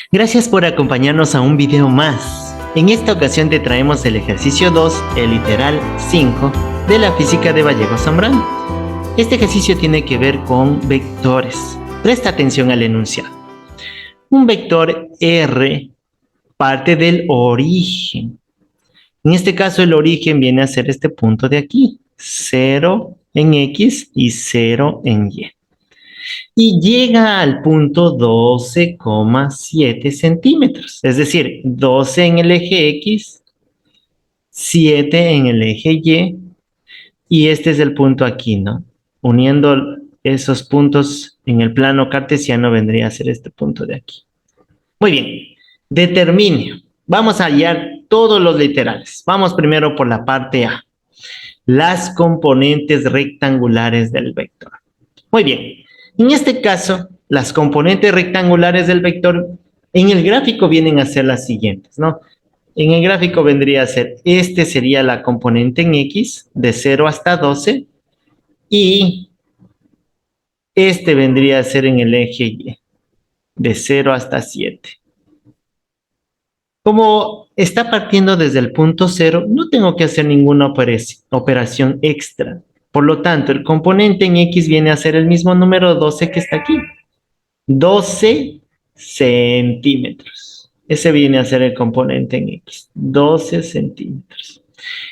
Gracias por acompañarnos a un video más. En esta ocasión te traemos el ejercicio 2, el literal 5, de la física de Vallejo-Zambrano. Este ejercicio tiene que ver con vectores. Presta atención al enunciado. Un vector R parte del origen. En este caso el origen viene a ser este punto de aquí. 0 en X y 0 en Y. Y llega al punto 12,7 centímetros. Es decir, 12 en el eje X, 7 en el eje Y, y este es el punto aquí, ¿no? Uniendo esos puntos en el plano cartesiano vendría a ser este punto de aquí. Muy bien, determine. Vamos a hallar todos los literales. Vamos primero por la parte A. Las componentes rectangulares del vector. Muy bien. En este caso, las componentes rectangulares del vector en el gráfico vienen a ser las siguientes, ¿no? En el gráfico vendría a ser, este sería la componente en X de 0 hasta 12 y este vendría a ser en el eje Y de 0 hasta 7. Como está partiendo desde el punto 0, no tengo que hacer ninguna operación extra. Por lo tanto, el componente en X viene a ser el mismo número 12 que está aquí. 12 centímetros. Ese viene a ser el componente en X. 12 centímetros.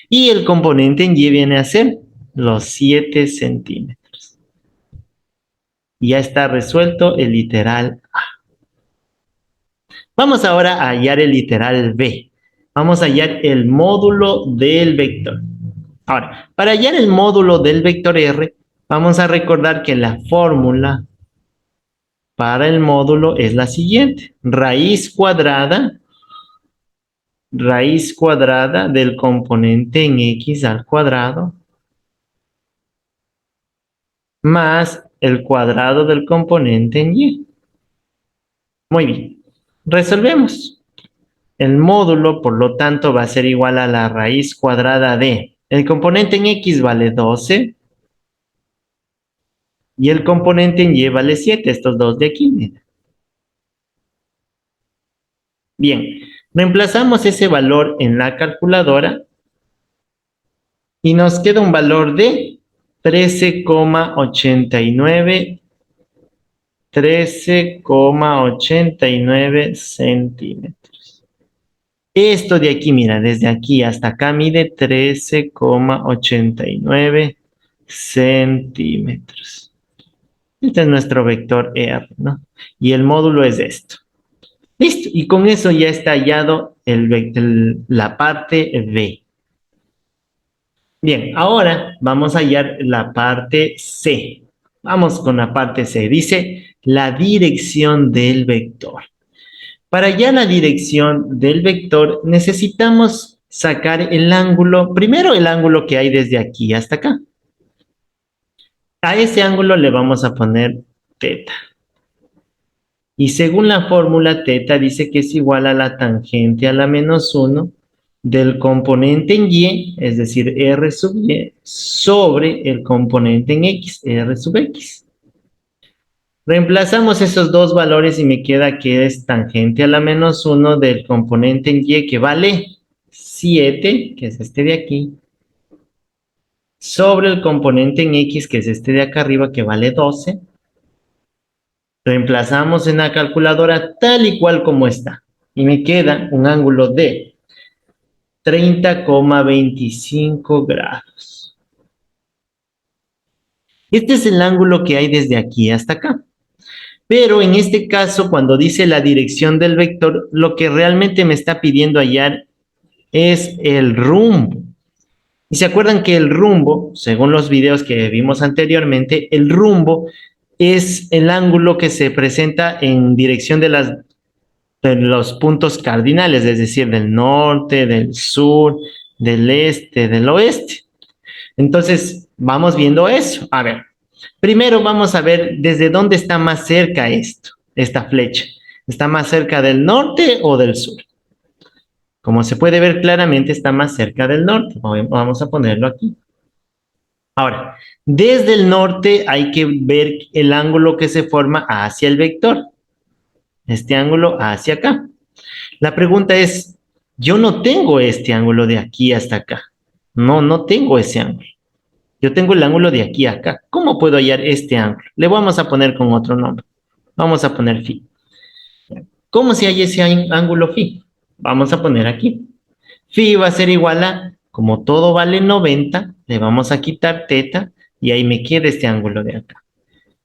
Y el componente en Y viene a ser los 7 centímetros. Ya está resuelto el literal A. Vamos ahora a hallar el literal B. Vamos a hallar el módulo del vector. Ahora, para hallar el módulo del vector R, vamos a recordar que la fórmula para el módulo es la siguiente. Raíz cuadrada del componente en X al cuadrado más el cuadrado del componente en Y. Muy bien. Resolvemos. El módulo, por lo tanto, va a ser igual a la raíz cuadrada de... El componente en X vale 12 y el componente en Y vale 7. Estos dos de aquí, mira. Bien. Reemplazamos ese valor en la calculadora y nos queda un valor de 13,89 centímetros. Esto de aquí, mira, desde aquí hasta acá mide 13,89 centímetros. Este es nuestro vector R, ¿no? Y el módulo es esto. Listo, y con eso ya está hallado la parte B. Bien, ahora vamos a hallar la parte C. Vamos con la parte C. Dice la dirección del vector. Para hallar la dirección del vector necesitamos sacar el ángulo, primero el ángulo que hay desde aquí hasta acá. A ese ángulo le vamos a poner teta. Y según la fórmula, teta dice que es igual a la tangente a la menos 1 del componente en Y, es decir, R sub Y, sobre el componente en X, R sub X. Reemplazamos esos dos valores y me queda que es tangente a la menos 1 del componente en Y, que vale 7, que es este de aquí, sobre el componente en X, que es este de acá arriba, que vale 12. Reemplazamos en la calculadora tal y cual como está. Y me queda un ángulo de 30,25 grados. Este es el ángulo que hay desde aquí hasta acá. Pero en este caso, cuando dice la dirección del vector, lo que realmente me está pidiendo hallar es el rumbo. Y se acuerdan que el rumbo, según los videos que vimos anteriormente, el rumbo es el ángulo que se presenta en dirección de los puntos cardinales, es decir, del norte, del sur, del este, del oeste. Entonces, vamos viendo eso. A ver, primero vamos a ver desde dónde está más cerca esta flecha. ¿Está más cerca del norte o del sur? Como se puede ver claramente, está más cerca del norte. Vamos a ponerlo aquí. Ahora, desde el norte hay que ver el ángulo que se forma hacia el vector. este ángulo hacia acá. La pregunta es, yo no tengo este ángulo de aquí hasta acá. No tengo ese ángulo. Yo tengo el ángulo de aquí a acá. ¿Cómo puedo hallar este ángulo? Le vamos a poner con otro nombre. Vamos a poner phi. ¿Cómo se halla ese ángulo phi? Vamos a poner aquí. Phi va a ser igual a, como todo vale 90, le vamos a quitar teta y ahí me queda este ángulo de acá.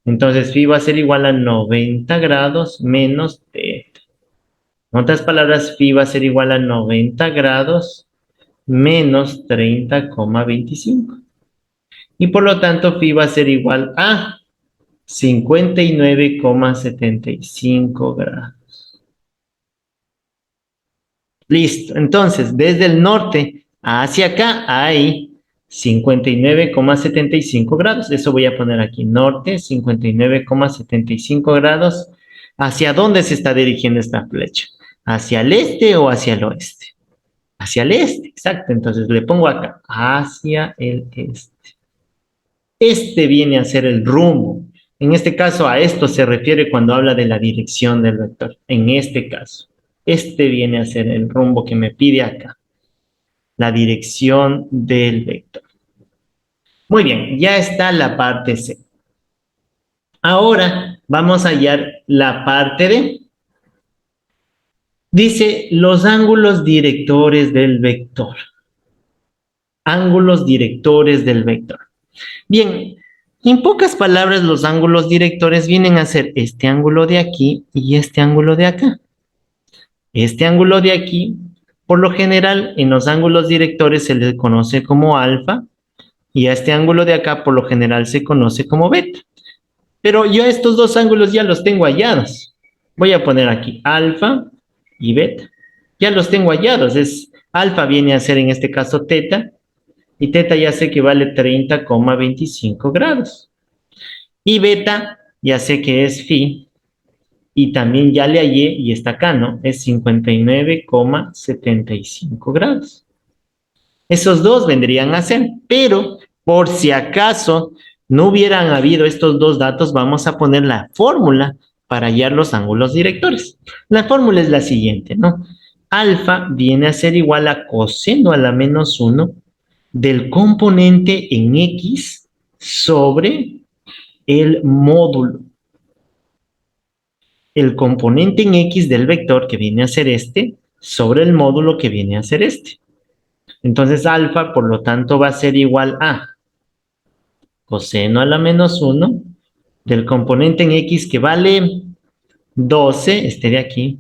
Entonces phi va a ser igual a 90 grados menos teta. En otras palabras, phi va a ser igual a 90 grados menos 30,25. Y por lo tanto, phi va a ser igual a 59,75 grados. Listo. Entonces, desde el norte hacia acá hay 59,75 grados. Eso voy a poner aquí. Norte, 59,75 grados. ¿Hacia dónde se está dirigiendo esta flecha? ¿Hacia el este o hacia el oeste? Hacia el este, exacto. Entonces le pongo acá, hacia el este. Este viene a ser el rumbo. En este caso, a esto se refiere cuando habla de la dirección del vector. En este caso, este viene a ser el rumbo que me pide acá. La dirección del vector. Muy bien, ya está la parte C. Ahora vamos a hallar la parte D. Dice los ángulos directores del vector. Ángulos directores del vector. Bien, en pocas palabras, los ángulos directores vienen a ser este ángulo de aquí y este ángulo de acá. Este ángulo de aquí, por lo general, en los ángulos directores se le conoce como alfa y a este ángulo de acá, por lo general, se conoce como beta. Pero yo estos dos ángulos ya los tengo hallados. Voy a poner aquí alfa y beta. Ya los tengo hallados. Alfa viene a ser en este caso teta y teta ya sé que vale 30,25 grados. Y beta ya sé que es phi y también ya le hallé y está acá, ¿no? Es 59,75 grados. Esos dos vendrían a ser, pero por si acaso no hubieran habido estos dos datos, vamos a poner la fórmula para hallar los ángulos directores. La fórmula es la siguiente, ¿no? Alfa viene a ser igual a coseno a la menos 1 del componente en X sobre el módulo. El componente en X del vector que viene a ser este sobre el módulo que viene a ser este. Entonces alfa, por lo tanto, va a ser igual a coseno a la menos 1 del componente en X que vale 12, este de aquí,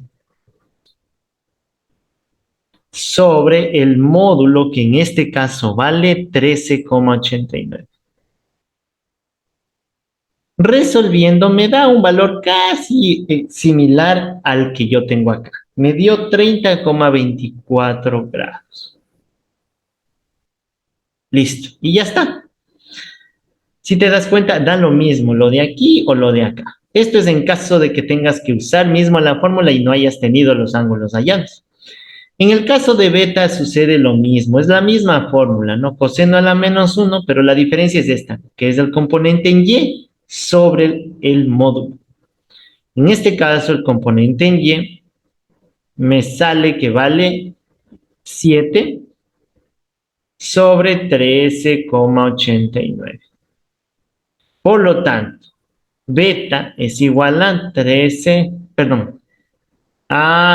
sobre el módulo que en este caso vale 13,89. Resolviendo me da un valor casi similar al que yo tengo acá. Me dio 30,24 grados. Listo, y ya está. Si te das cuenta, da lo mismo, lo de aquí o lo de acá. Esto es en caso de que tengas que usar mismo la fórmula y no hayas tenido los ángulos hallados. En el caso de beta sucede lo mismo, es la misma fórmula, ¿no? Coseno a la menos 1, pero la diferencia es esta, que es el componente en y sobre el módulo. En este caso, el componente en y me sale que vale 7 sobre 13,89. Por lo tanto, beta es igual a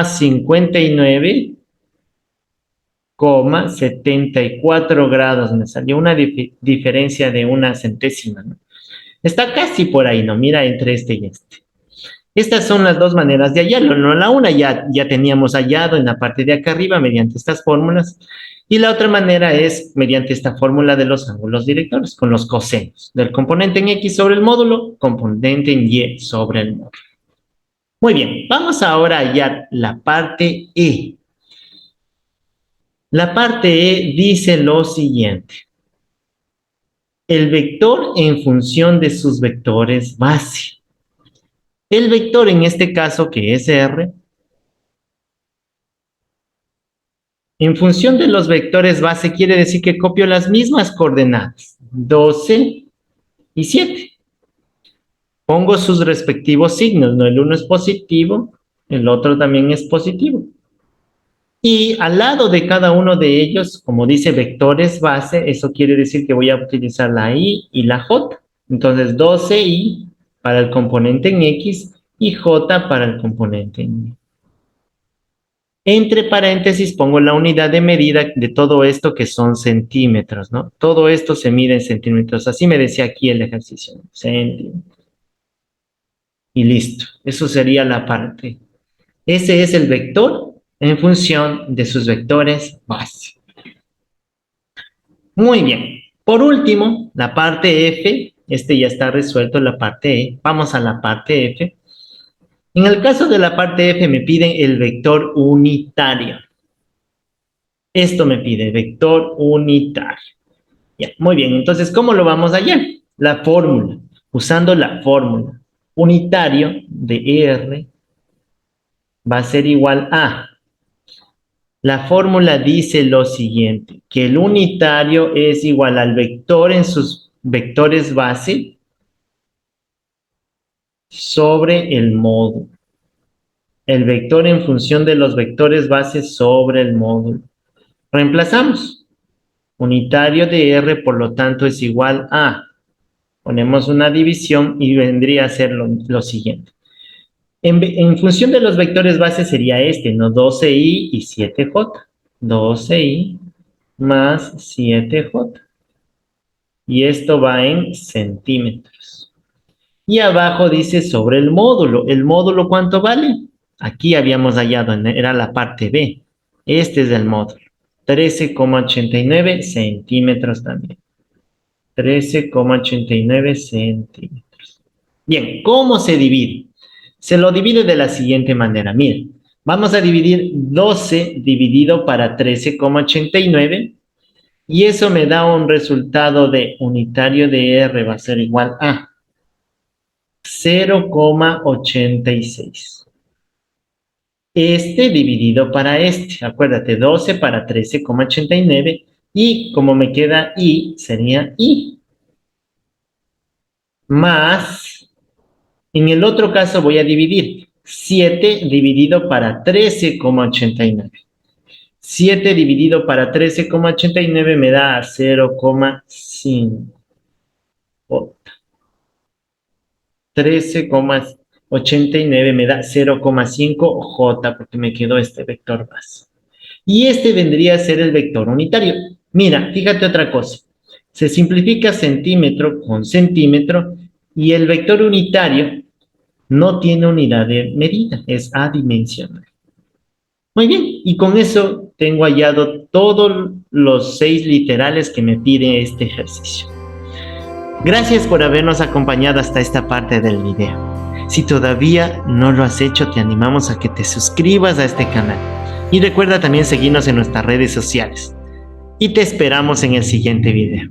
59,74 grados. Me salió una diferencia de una centésima, ¿no? Está casi por ahí, ¿no? Mira, entre este y este. Estas son las dos maneras de hallarlo, ¿no? La una ya teníamos hallado en la parte de acá arriba mediante estas fórmulas. Y la otra manera es mediante esta fórmula de los ángulos directores, con los cosenos. Del componente en X sobre el módulo, componente en Y sobre el módulo. Muy bien, vamos ahora a hallar la parte E. La parte E dice lo siguiente. El vector en función de sus vectores base. El vector en este caso, que es R, en función de los vectores base, quiere decir que copio las mismas coordenadas, 12 y 7. Pongo sus respectivos signos, ¿no? El uno es positivo el otro también es positivo. Y al lado de cada uno de ellos, como dice vectores base, eso quiere decir que voy a utilizar la y la j. Entonces 12i para el componente en x y j para el componente en y. Entre paréntesis pongo la unidad de medida de todo esto que son centímetros, ¿no? Todo esto se mide en centímetros. Así me decía aquí el ejercicio. Centímetros. Y listo. Eso sería la parte. Ese es el vector en función de sus vectores base. Muy bien. Por último, la parte F. Este ya está resuelto, la parte E. Vamos a la parte F. En el caso de la parte F me piden el vector unitario. Esto me pide vector unitario. Ya, muy bien. Entonces, ¿cómo lo vamos a hallar? La fórmula. Usando la fórmula. Unitario de R va a ser igual a... La fórmula dice lo siguiente, que el unitario es igual al vector en sus vectores base sobre el módulo. El vector en función de los vectores base sobre el módulo. Reemplazamos. Unitario de R, por lo tanto, es igual a... Ponemos una división y vendría a ser lo siguiente. En función de los vectores base sería este, ¿no? 12i y 7j. 12i más 7j. Y esto va en centímetros. Y abajo dice sobre el módulo. ¿El módulo cuánto vale? Aquí habíamos hallado, era la parte B. Este es el módulo. 13,89 centímetros también. 13,89 centímetros. Bien, ¿cómo se divide? Se lo divide de la siguiente manera. Miren, vamos a dividir 12 dividido para 13,89 y eso me da un resultado de unitario de R va a ser igual a 0,86. Este dividido para este, acuérdate, 12 para 13,89 y como me queda I, sería I. Más, en el otro caso voy a dividir 7 dividido para 13,89. 7 dividido para 13,89 me da 0,5. 13,89 me da 0,5 J porque me quedó este vector base. Y este vendría a ser el vector unitario. Mira, fíjate otra cosa. Se simplifica centímetro con centímetro y el vector unitario no tiene unidad de medida, es adimensional. Muy bien, y con eso tengo hallado todos los 6 literales que me pide este ejercicio. Gracias por habernos acompañado hasta esta parte del video. Si todavía no lo has hecho, te animamos a que te suscribas a este canal. Y recuerda también seguirnos en nuestras redes sociales. Y te esperamos en el siguiente video.